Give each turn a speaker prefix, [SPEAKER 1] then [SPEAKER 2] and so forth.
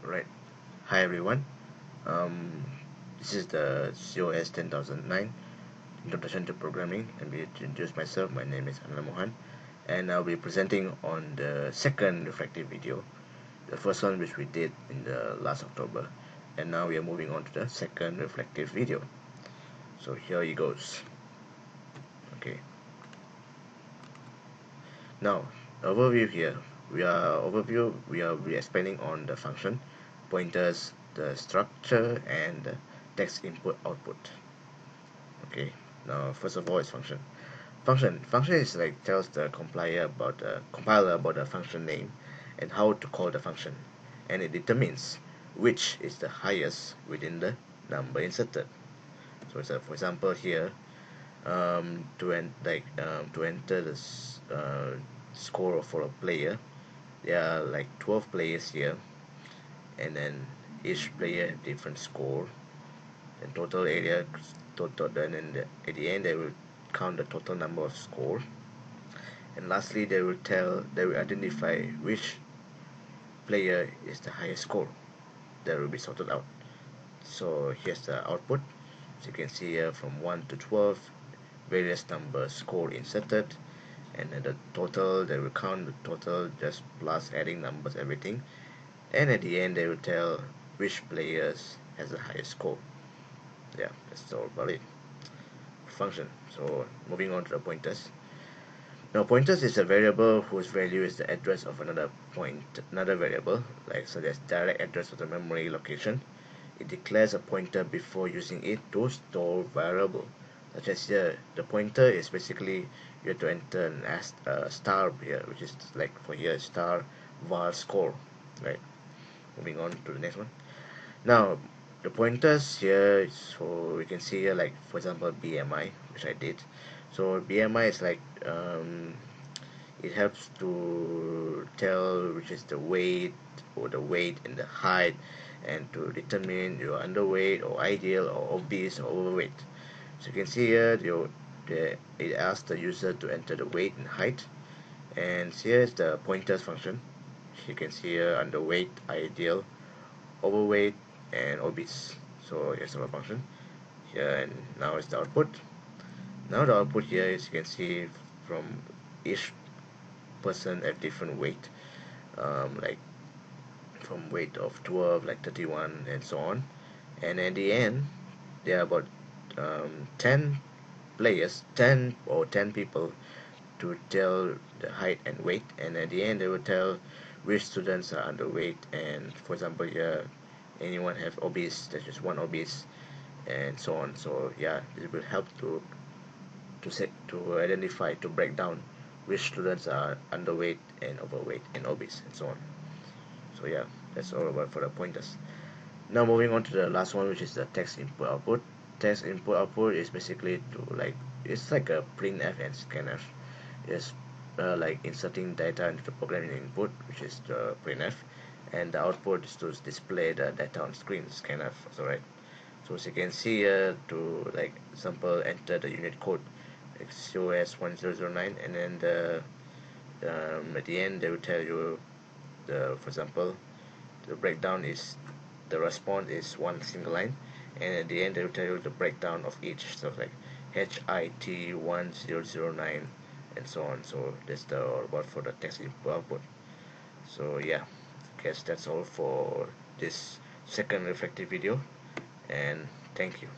[SPEAKER 1] Right. Hi everyone. Um, this is the COS 10009 Introduction to Programming. And to introduce myself, my name is Anna Mohan, and I'll be presenting on the second reflective video. The first one which we did in the last October, and now we are moving on to the second reflective video. So here it goes. Okay. Now overview here. We are expanding on the function, pointers, the structure, and the text input output. Okay, now first of all is function. Function is like tells the compiler about the function name and how to call the function, and it determines which is the highest within the number inserted. So for example here, to enter the score for a player, there are like 12 players here, and then each player have different score and total area total. Then at the end they will count the total number of score, and lastly they will identify which player is the highest score that will be sorted out. So here's the output. So you can see here from 1 to 12 various numbers score inserted, and then the total they will count the total just plus adding numbers everything, and at the end they will tell which players has the highest score. Yeah, that's all about it. Function. So moving on to the pointers. Now pointers is a variable whose value is the address of another variable, like such as direct address of the memory location. It declares a pointer before using it to store variable. Such as here, the pointer is basically you have to enter star here, which is like for here star var score, right? Moving on to the next one. Now the pointers here, so we can see here like for example BMI, which I did. So BMI is like it helps to tell which is the weight or the weight and the height, and to determine you're underweight or ideal or obese or overweight. So you can see here it asks the user to enter the weight and height, and here's the pointers function. You can see here underweight, ideal, overweight, and obese. So here's our function here, and now is the output. Now the output here is you can see from each person at different weight, like from weight of 12, like 31, and so on. And at the end, there are about 10 players, 10 people to tell the height and weight. And at the end, they will tell which students are underweight. And for example, here, anyone have obese, there's just one obese, and so on. So yeah, it will help to identify, to break down which students are underweight and overweight and obese and so on. So yeah, that's all about for the pointers. Now moving on to the last one, which is the text input output. Text input output is basically to like it's like a printf and scanf. It's like inserting data into the programming input, which is the printf, and the output is to display the data on screen, scanf. So right. So as you can see here, to like example enter the unit code like COS 1009, and then at the end they will tell you for example the breakdown is the response is one single line, and at the end they will tell you the breakdown of each, so like HIT 1009 and so on. So that's the about for the text input output. So yeah, I guess that's all for this second reflective video, and thank you.